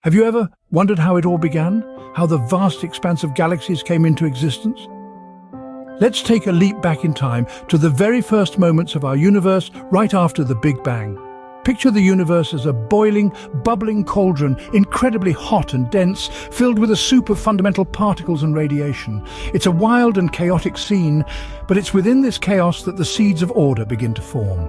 Have you ever wondered how it all began? How the vast expanse of galaxies came into existence? Let's take a leap back in time to the very first moments of our universe right after the Big Bang. Picture the universe as a boiling, bubbling cauldron, incredibly hot and dense, filled with a soup of fundamental particles and radiation. It's a wild and chaotic scene, but it's within this chaos that the seeds of order begin to form.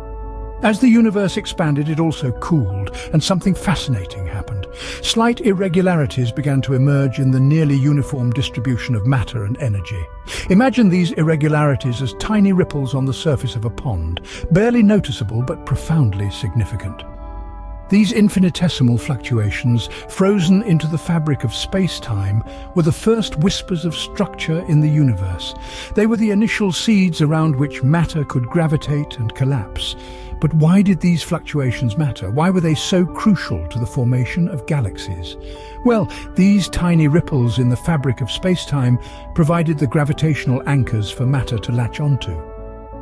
As the universe expanded, it also cooled, and something fascinating happened. Slight irregularities began to emerge in the nearly uniform distribution of matter and energy. Imagine these irregularities as tiny ripples on the surface of a pond, barely noticeable but profoundly significant. These infinitesimal fluctuations, frozen into the fabric of space-time, were the first whispers of structure in the universe. They were the initial seeds around which matter could gravitate and collapse. But why did these fluctuations matter? Why were they so crucial to the formation of galaxies? Well, these tiny ripples in the fabric of space-time provided the gravitational anchors for matter to latch onto.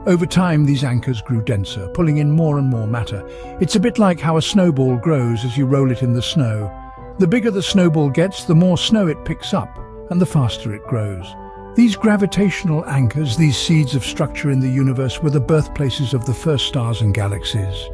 Over time, these anchors grew denser, pulling in more and more matter. It's a bit like how a snowball grows as you roll it in the snow. The bigger the snowball gets, the more snow it picks up, and the faster it grows. These gravitational anchors, these seeds of structure in the universe, were the birthplaces of the first stars and galaxies.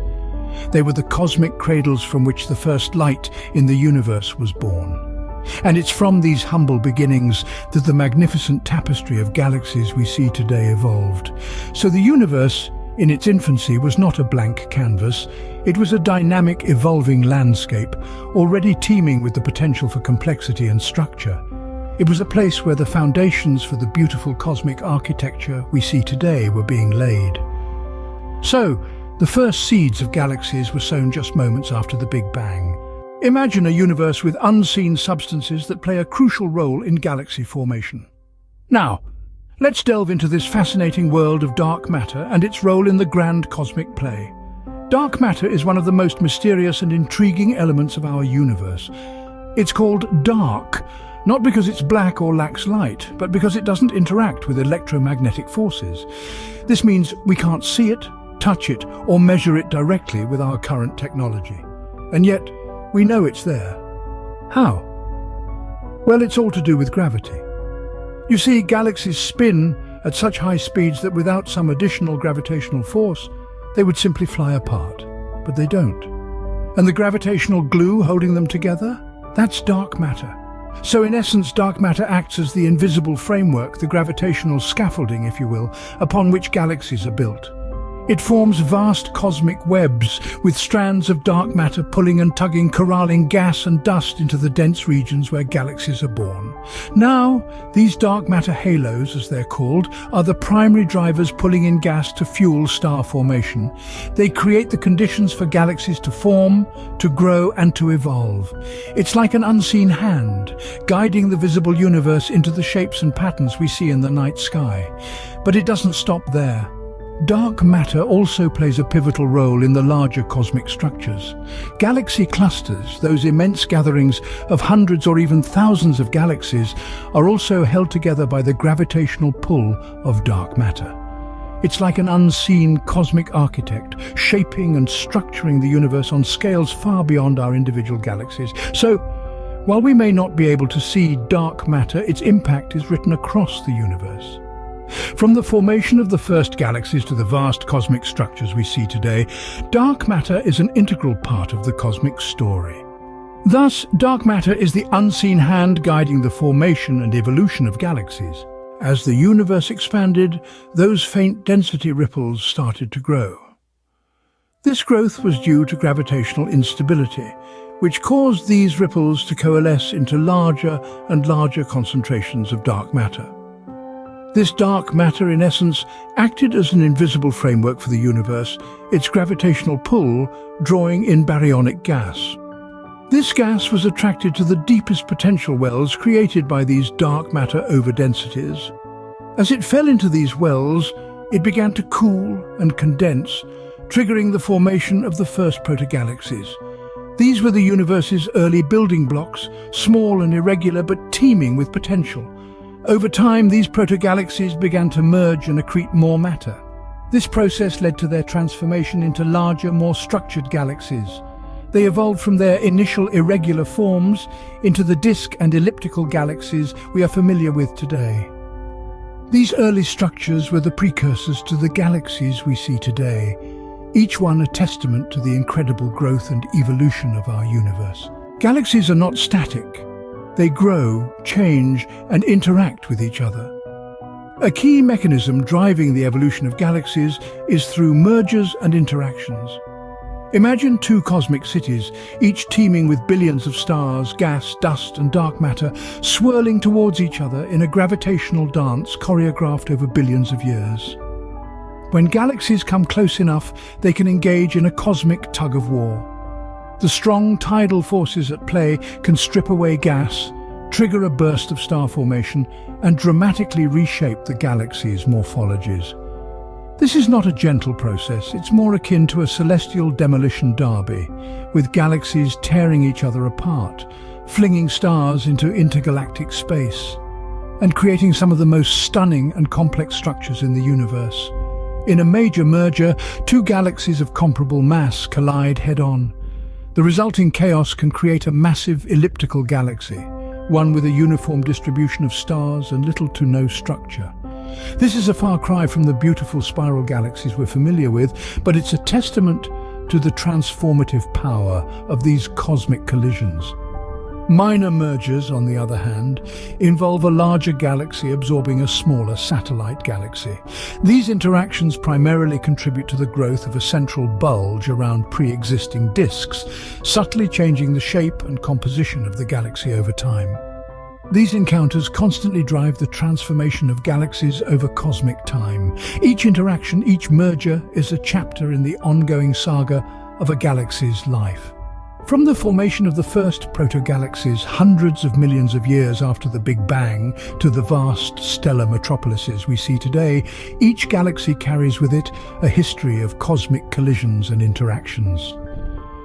They were the cosmic cradles from which the first light in the universe was born. And it's from these humble beginnings that the magnificent tapestry of galaxies we see today evolved. So the universe, in its infancy, was not a blank canvas. It was a dynamic, evolving landscape, already teeming with the potential for complexity and structure. It was a place where the foundations for the beautiful cosmic architecture we see today were being laid. So, the first seeds of galaxies were sown just moments after the Big Bang. Imagine a universe with unseen substances that play a crucial role in galaxy formation. Now, let's delve into this fascinating world of dark matter and its role in the grand cosmic play. Dark matter is one of the most mysterious and intriguing elements of our universe. It's called dark, not because it's black or lacks light, but because it doesn't interact with electromagnetic forces. This means we can't see it, touch it, or measure it directly with our current technology. And yet, we know it's there. How? Well, it's all to do with gravity. You see, galaxies spin at such high speeds that without some additional gravitational force, they would simply fly apart. But they don't. And the gravitational glue holding them together? That's dark matter. So in essence, dark matter acts as the invisible framework, the gravitational scaffolding, if you will, upon which galaxies are built. It forms vast cosmic webs, with strands of dark matter pulling and tugging, corralling gas and dust into the dense regions where galaxies are born. Now, these dark matter halos, as they're called, are the primary drivers pulling in gas to fuel star formation. They create the conditions for galaxies to form, to grow, and to evolve. It's like an unseen hand, guiding the visible universe into the shapes and patterns we see in the night sky. But it doesn't stop there. Dark matter also plays a pivotal role in the larger cosmic structures. Galaxy clusters, those immense gatherings of hundreds or even thousands of galaxies, are also held together by the gravitational pull of dark matter. It's like an unseen cosmic architect, shaping and structuring the universe on scales far beyond our individual galaxies. So, while we may not be able to see dark matter, its impact is written across the universe. From the formation of the first galaxies to the vast cosmic structures we see today, dark matter is an integral part of the cosmic story. Thus, dark matter is the unseen hand guiding the formation and evolution of galaxies. As the universe expanded, those faint density ripples started to grow. This growth was due to gravitational instability, which caused these ripples to coalesce into larger and larger concentrations of dark matter. This dark matter, in essence, acted as an invisible framework for the universe, its gravitational pull drawing in baryonic gas. This gas was attracted to the deepest potential wells created by these dark matter overdensities. As it fell into these wells, it began to cool and condense, triggering the formation of the first protogalaxies. These were the universe's early building blocks, small and irregular but teeming with potential. Over time, these protogalaxies began to merge and accrete more matter. This process led to their transformation into larger, more structured galaxies. They evolved from their initial irregular forms into the disk and elliptical galaxies we are familiar with today. These early structures were the precursors to the galaxies we see today, each one a testament to the incredible growth and evolution of our universe. Galaxies are not static. They grow, change, and interact with each other. A key mechanism driving the evolution of galaxies is through mergers and interactions. Imagine two cosmic cities, each teeming with billions of stars, gas, dust, and dark matter, swirling towards each other in a gravitational dance choreographed over billions of years. When galaxies come close enough, they can engage in a cosmic tug-of-war. The strong tidal forces at play can strip away gas, trigger a burst of star formation, and dramatically reshape the galaxy's morphologies. This is not a gentle process, it's more akin to a celestial demolition derby, with galaxies tearing each other apart, flinging stars into intergalactic space, and creating some of the most stunning and complex structures in the universe. In a major merger, two galaxies of comparable mass collide head-on. The resulting chaos can create a massive elliptical galaxy, one with a uniform distribution of stars and little to no structure. This is a far cry from the beautiful spiral galaxies we're familiar with, but it's a testament to the transformative power of these cosmic collisions. Minor mergers, on the other hand, involve a larger galaxy absorbing a smaller satellite galaxy. These interactions primarily contribute to the growth of a central bulge around pre-existing disks, subtly changing the shape and composition of the galaxy over time. These encounters constantly drive the transformation of galaxies over cosmic time. Each interaction, each merger, is a chapter in the ongoing saga of a galaxy's life. From the formation of the first proto-galaxies hundreds of millions of years after the Big Bang to the vast stellar metropolises we see today, each galaxy carries with it a history of cosmic collisions and interactions.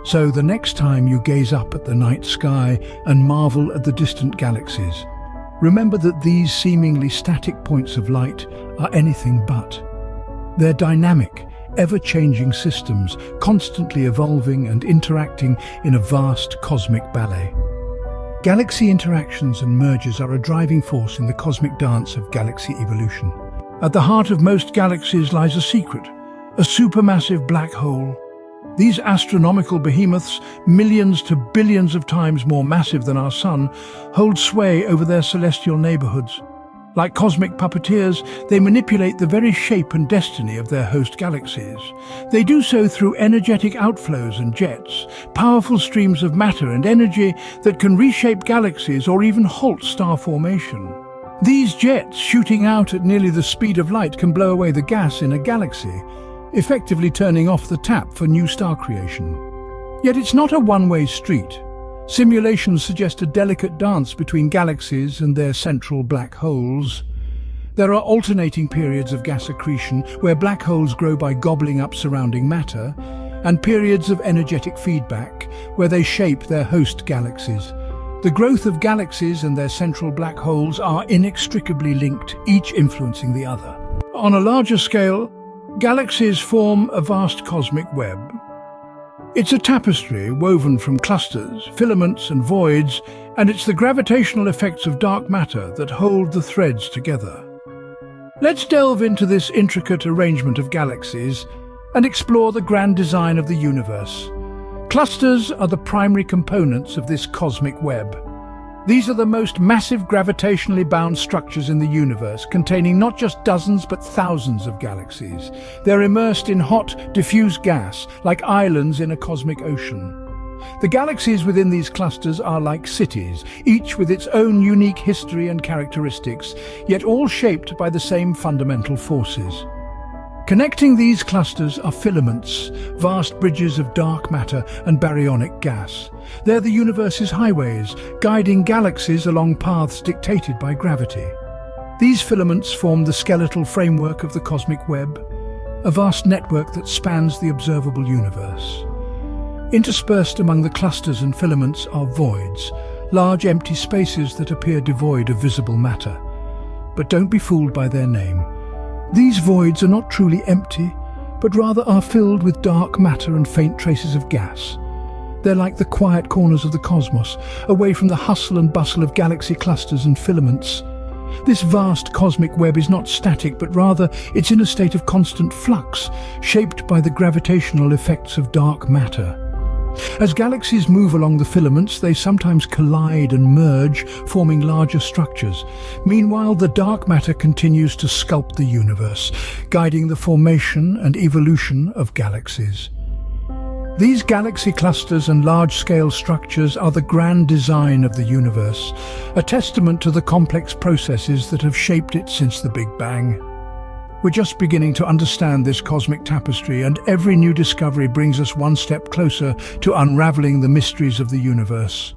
So the next time you gaze up at the night sky and marvel at the distant galaxies, remember that these seemingly static points of light are anything but. They're dynamic, ever-changing systems, constantly evolving and interacting in a vast cosmic ballet. Galaxy interactions and mergers are a driving force in the cosmic dance of galaxy evolution. At the heart of most galaxies lies a secret, a supermassive black hole. These astronomical behemoths, millions to billions of times more massive than our Sun, hold sway over their celestial neighborhoods. Like cosmic puppeteers, they manipulate the very shape and destiny of their host galaxies. They do so through energetic outflows and jets, powerful streams of matter and energy that can reshape galaxies or even halt star formation. These jets, shooting out at nearly the speed of light, can blow away the gas in a galaxy, effectively turning off the tap for new star creation. Yet it's not a one-way street. Simulations suggest a delicate dance between galaxies and their central black holes. There are alternating periods of gas accretion where black holes grow by gobbling up surrounding matter, and periods of energetic feedback where they shape their host galaxies. The growth of galaxies and their central black holes are inextricably linked, each influencing the other. On a larger scale, galaxies form a vast cosmic web. It's a tapestry woven from clusters, filaments and voids, and it's the gravitational effects of dark matter that hold the threads together. Let's delve into this intricate arrangement of galaxies and explore the grand design of the universe. Clusters are the primary components of this cosmic web. These are the most massive gravitationally bound structures in the universe, containing not just dozens but thousands of galaxies. They're immersed in hot, diffuse gas, like islands in a cosmic ocean. The galaxies within these clusters are like cities, each with its own unique history and characteristics, yet all shaped by the same fundamental forces. Connecting these clusters are filaments, vast bridges of dark matter and baryonic gas. They're the universe's highways, guiding galaxies along paths dictated by gravity. These filaments form the skeletal framework of the cosmic web, a vast network that spans the observable universe. Interspersed among the clusters and filaments are voids, large empty spaces that appear devoid of visible matter. But don't be fooled by their name. These voids are not truly empty, but rather are filled with dark matter and faint traces of gas. They're like the quiet corners of the cosmos, away from the hustle and bustle of galaxy clusters and filaments. This vast cosmic web is not static, but rather it's in a state of constant flux, shaped by the gravitational effects of dark matter. As galaxies move along the filaments, they sometimes collide and merge, forming larger structures. Meanwhile, the dark matter continues to sculpt the universe, guiding the formation and evolution of galaxies. These galaxy clusters and large-scale structures are the grand design of the universe, a testament to the complex processes that have shaped it since the Big Bang. We're just beginning to understand this cosmic tapestry, and every new discovery brings us one step closer to unraveling the mysteries of the universe.